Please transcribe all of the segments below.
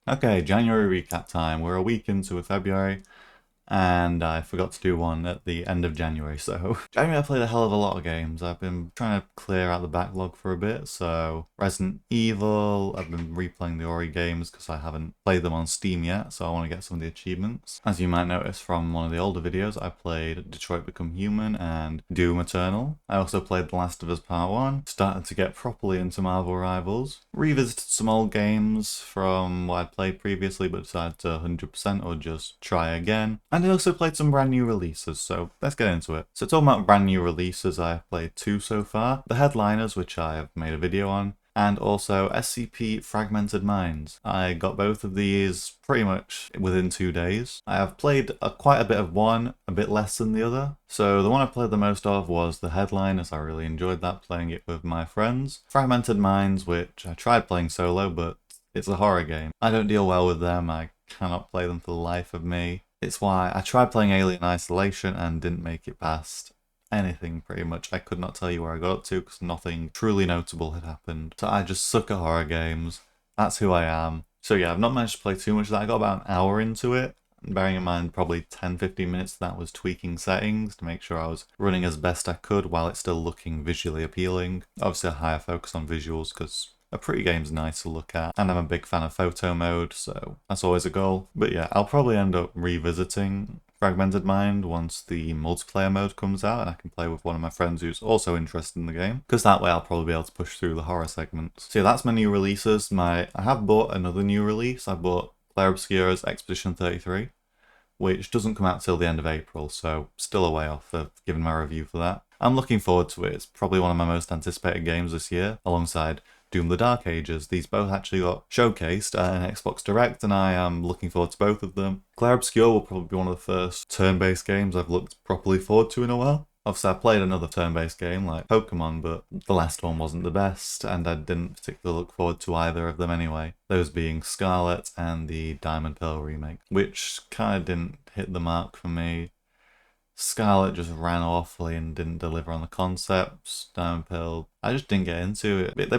Okay, January recap time. We're a week into February, and I forgot to do one at the end of January. So January I played a hell of a lot of games. I've been trying to clear out the backlog for a bit. So Resident Evil, I've been replaying the Ori games because I haven't played them on Steam yet, so I want to get some of the achievements. As you might notice from one of the older videos, I played Detroit Become Human and Doom Eternal. I also played The Last of Us Part 1, started to get properly into Marvel Rivals, revisited some old games from what I'd played previously but decided to 100% or just try again. And I also played some brand new releases, so let's get into it. So talking about brand new releases, I've played 2 so far. The Headliners, which I have made a video on, and also SCP Fragmented Minds. I got both of these pretty much within 2 days. I have played quite a bit of one, a bit less than the other. So the one I played the most of was the Headliners. I really enjoyed that, playing it with my friends. Fragmented Minds, which I tried playing solo, but it's a horror game. I don't deal well with them. I cannot play them for the life of me. It's why I tried playing Alien Isolation and didn't make it past anything pretty much. I could not tell you where I got up to because nothing truly notable had happened. So I just suck at horror games. That's who I am. So yeah, I've not managed to play too much of that. I got about an hour into it. Bearing in mind probably 10-15 minutes of that was tweaking settings to make sure I was running as best I could while it's still looking visually appealing. Obviously a higher focus on visuals because a pretty game's nice to look at, and I'm a big fan of photo mode, so that's always a goal. But yeah, I'll probably end up revisiting Fragmented Mind once the multiplayer mode comes out and I can play with one of my friends who's also interested in the game, because that way I'll probably be able to push through the horror segments. So yeah, that's my new releases. I have bought another new release. I bought Claire Obscura's Expedition 33, which doesn't come out till the end of April, so still a way off of giving my review for that. I'm looking forward to it. It's probably one of my most anticipated games this year, alongside Doom the Dark Ages. These both actually got showcased at an Xbox Direct, and I am looking forward to both of them. Claire Obscura will probably be one of the first turn-based games I've looked properly forward to in a while. Obviously, I played another turn-based game like Pokemon, but the last one wasn't the best, and I didn't particularly look forward to either of them anyway. Those being Scarlet and the Diamond Pearl remake, which kind of didn't hit the mark for me. Scarlet just ran awfully and didn't deliver on the concepts. Diamond Pearl, I just didn't get into it.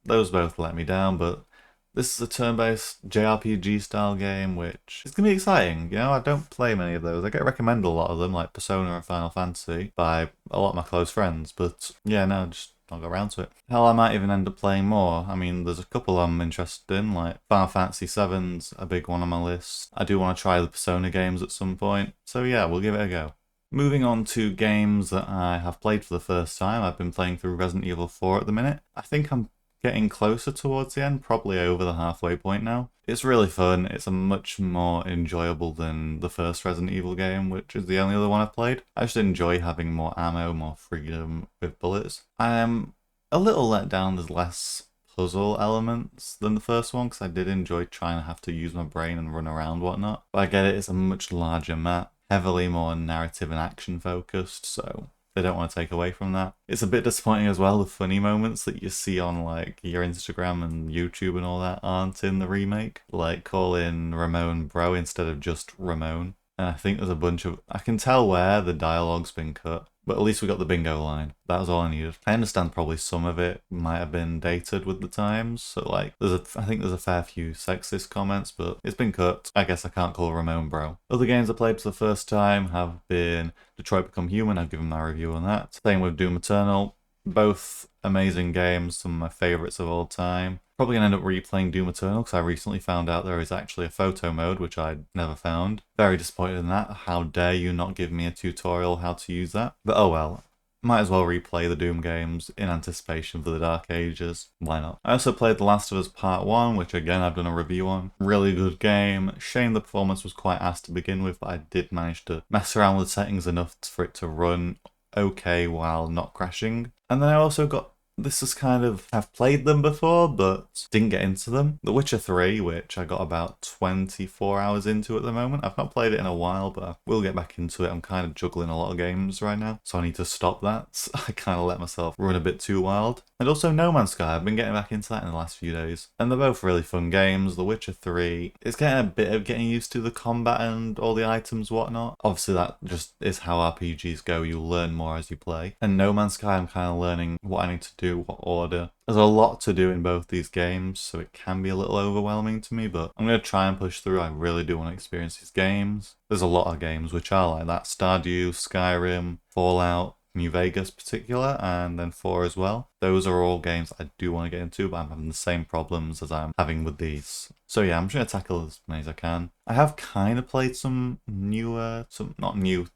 Those both let me down, but this is a turn-based JRPG style game, which is gonna be exciting. You know, I don't play many of those. I get recommended a lot of them, like Persona and Final Fantasy, by a lot of my close friends. But yeah, no, just not got around to it. Hell, I might even end up playing more. I mean, there's a couple I'm interested in, like Final Fantasy VII's a big one on my list. I do want to try the Persona games at some point. So yeah, we'll give it a go. Moving on to games that I have played for the first time. I've been playing through Resident Evil 4 at the minute. I think I'm getting closer towards the end, probably over the halfway point now. It's really fun. It's a much more enjoyable than the first Resident Evil game, which is the only other one I've played. I just enjoy having more ammo, more freedom with bullets. I am a little let down there's less puzzle elements than the first one, because I did enjoy trying to have to use my brain and run around whatnot. But I get it, it's a much larger map, heavily more narrative and action focused, so they don't want to take away from that. It's a bit disappointing as well, the funny moments that you see on like your Instagram and YouTube and all that aren't in the remake. Like calling Ramon bro instead of just Ramon. And I think there's a bunch of... I can tell where the dialogue's been cut, but at least we got the bingo line. That was all I needed. I understand probably some of it might have been dated with the times, so like, I think there's a fair few sexist comments, but it's been cut. I guess I can't call Ramon bro. Other games I played for the first time have been Detroit Become Human. I've given my review on that. Same with Doom Eternal. Both amazing games, some of my favourites of all time. Probably gonna end up replaying Doom Eternal because I recently found out there is actually a photo mode, which I'd never found. Very disappointed in that. How dare you not give me a tutorial how to use that? But oh well. Might as well replay the Doom games in anticipation for the Dark Ages. Why not? I also played The Last of Us Part 1, which again I've done a review on. Really good game. Shame the performance was quite ass to begin with, but I did manage to mess around with settings enough for it to run okay while not crashing. And then I also got... This is kind of... I've played them before, but didn't get into them. The Witcher 3, which I got about 24 hours into at the moment. I've not played it in a while, but I will get back into it. I'm kind of juggling a lot of games right now, so I need to stop that. I kind of let myself run a bit too wild. And also No Man's Sky, I've been getting back into that in the last few days. And they're both really fun games. The Witcher 3, it's getting a bit of getting used to the combat and all the items, whatnot. Obviously that just is how RPGs go, you learn more as you play. And No Man's Sky, I'm kind of learning what I need to do, what order. There's a lot to do in both these games, so it can be a little overwhelming to me, but I'm going to try and push through. I really do want to experience these games. There's a lot of games which are like that. Stardew, Skyrim, Fallout, New Vegas particular, and then 4 as well. Those are all games I do want to get into, but I'm having the same problems as I'm having with these. So yeah, I'm just going to tackle as many as I can. I have kind of played some newer,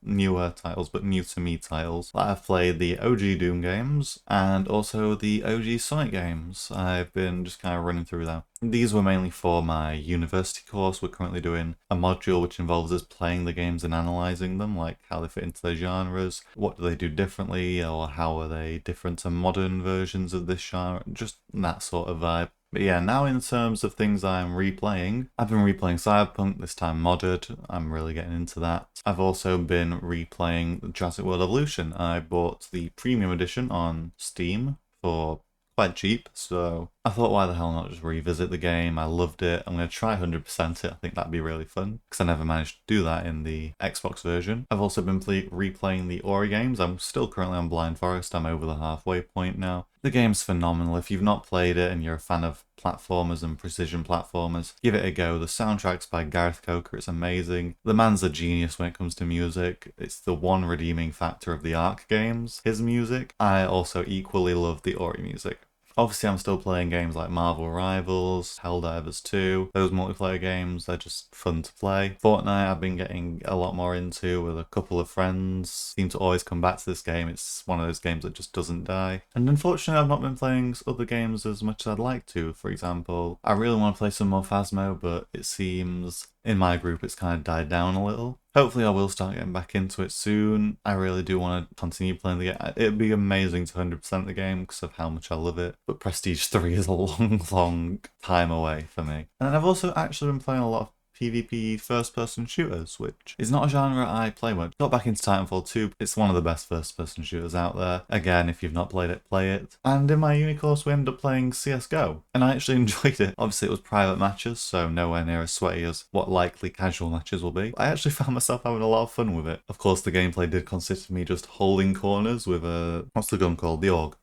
newer titles, but new to me titles. I've played the OG Doom games and also the OG Sonic games. I've been just kind of running through them. These were mainly for my university course. We're currently doing a module which involves us playing the games and analysing them, like how they fit into their genres, what do they do differently, or how are they different to modern versions of this genre, just that sort of vibe. But yeah, now in terms of things I'm replaying, I've been replaying Cyberpunk, this time modded. I'm really getting into that. I've also been replaying Jurassic World Evolution. I bought the premium edition on Steam for quite cheap, so I thought why the hell not just revisit the game. I loved it. I'm going to try 100% it. I think that'd be really fun because I never managed to do that in the Xbox version. I've also been replaying the Ori games. I'm still currently on Blind Forest. I'm over the halfway point now. The game's phenomenal. If you've not played it and you're a fan of platformers and precision platformers, give it a go. The soundtrack's by Gareth Coker. It's amazing. The man's a genius when it comes to music. It's the one redeeming factor of the Ark games, his music. I also equally love the Ori music. Obviously, I'm still playing games like Marvel Rivals, Helldivers 2. Those multiplayer games, they're just fun to play. Fortnite, I've been getting a lot more into with a couple of friends. Seem to always come back to this game. It's one of those games that just doesn't die. And unfortunately, I've not been playing other games as much as I'd like to. For example, I really want to play some more Phasmo, but it seems in my group it's kind of died down a little. Hopefully I will start getting back into it soon. I really do want to continue playing the game. It'd be amazing to 100% the game because of how much I love it. But Prestige 3 is a long time away for me. And then I've also actually been playing a lot of PvP first-person shooters, which is not a genre I play much. Got back into Titanfall 2. It's one of the best first-person shooters out there. Again, if you've not played it, play it. And in my uni course, we ended up playing CSGO, and I actually enjoyed it. Obviously, it was private matches, so nowhere near as sweaty as what likely casual matches will be. I actually found myself having a lot of fun with it. Of course, the gameplay did consist of me just holding corners with a... what's the gun called? The AUG.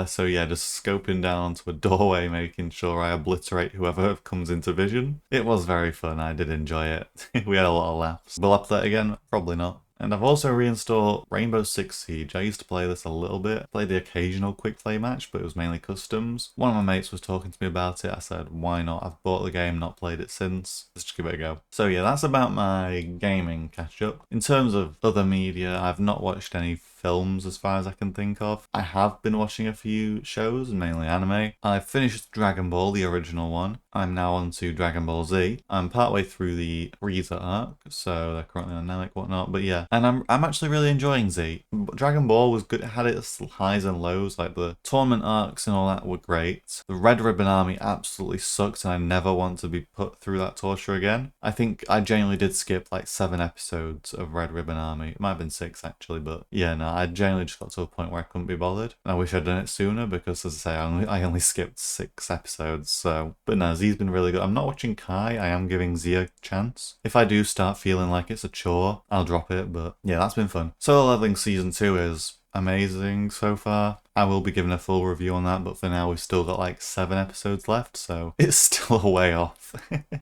So yeah, just scoping down to a doorway, making sure I obliterate whoever comes into vision. It was very fun, I did enjoy it. We had a lot of laughs. Will I play that again? Probably not. And I've also reinstalled Rainbow Six Siege. I used to play this a little bit. Played the occasional quick play match, but it was mainly customs. One of my mates was talking to me about it. I said, why not? I've bought the game, not played it since. Let's just give it a go. So yeah, that's about my gaming catch up. In terms of other media, I've not watched any films as far as I can think of. I have been watching a few shows, mainly anime. I finished Dragon Ball, the original one. I'm now on to Dragon Ball Z. I'm partway through the Frieza arc, so they're currently on Namek, whatnot, but yeah. And I'm actually really enjoying Z. Dragon Ball was good, it had its highs and lows, like the tournament arcs and all that were great. The Red Ribbon Army absolutely sucked and I never want to be put through that torture again. I think I genuinely did skip like 7 episodes of Red Ribbon Army. It might have been 6 actually, but yeah, no, I genuinely just got to a point where I couldn't be bothered. I wish I'd done it sooner because, as I say, I only skipped 6 episodes, so... But no, Z's been really good. I'm not watching Kai, I am giving Z a chance. If I do start feeling like it's a chore, I'll drop it, but yeah, that's been fun. Solo Leveling Season 2 is amazing so far. I will be giving a full review on that, but for now we've still got like 7 episodes left, so it's still a way off.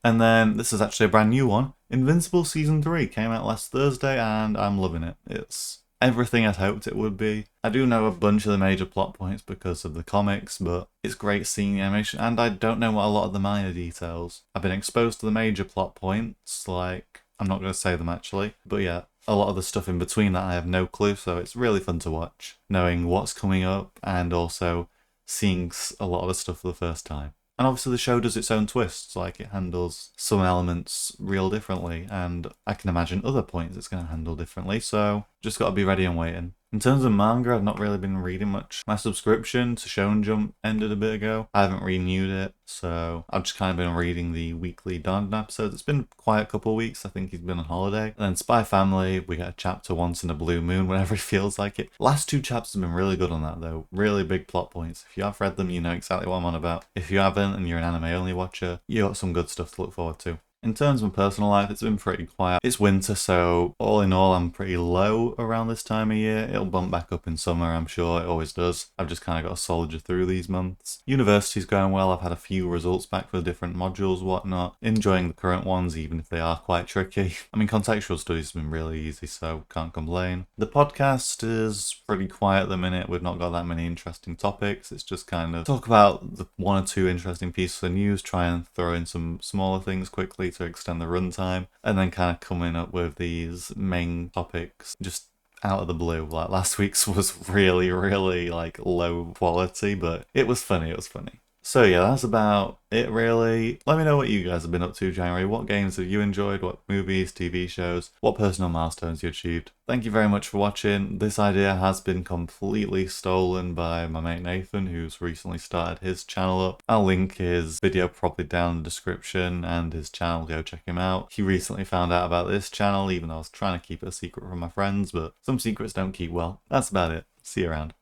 And then this is actually a brand new one. Invincible Season 3 came out last Thursday and I'm loving it. It's everything I'd hoped it would be. I do know a bunch of the major plot points because of the comics, but it's great seeing the animation, and I don't know what a lot of the minor details. I've been exposed to the major plot points, like, I'm not going to say them actually, but yeah, a lot of the stuff in between that I have no clue, so it's really fun to watch, knowing what's coming up and also seeing a lot of the stuff for the first time. And obviously the show does its own twists, like it handles some elements real differently, and I can imagine other points it's going to handle differently, so just got to be ready and waiting. In terms of manga, I've not really been reading much. My subscription to Shonen Jump ended a bit ago. I haven't renewed it, so I've just kind of been reading the weekly Dandan episodes. It's been quite a couple of weeks. I think he's been on holiday. And then Spy Family, we get a chapter once in a blue moon whenever he feels like it. Last two chapters have been really good on that though. Really big plot points. If you have read them, you know exactly what I'm on about. If you haven't and you're an anime only watcher, you got some good stuff to look forward to. In terms of my personal life, it's been pretty quiet. It's winter, so all in all, I'm pretty low around this time of year. It'll bump back up in summer, I'm sure. It always does. I've just kind of got to soldier through these months. University's going well. I've had a few results back for the different modules, whatnot. Enjoying the current ones, even if they are quite tricky. I mean, contextual studies has been really easy, so can't complain. The podcast is pretty quiet at the minute. We've not got that many interesting topics. It's just kind of talk about the one or two interesting pieces of news, try and throw in some smaller things quickly to extend the runtime, and then kind of coming up with these main topics just out of the blue. Like last week's was really, really like low quality, but it was funny. It was funny. So yeah, that's about it really. Let me know what you guys have been up to January. What games have you enjoyed? What movies, TV shows? What personal milestones you achieved? Thank you very much for watching. This idea has been completely stolen by my mate Nathan, who's recently started his channel up. I'll link his video probably down in the description and his channel, go check him out. He recently found out about this channel, even though I was trying to keep it a secret from my friends, but some secrets don't keep well. That's about it. See you around.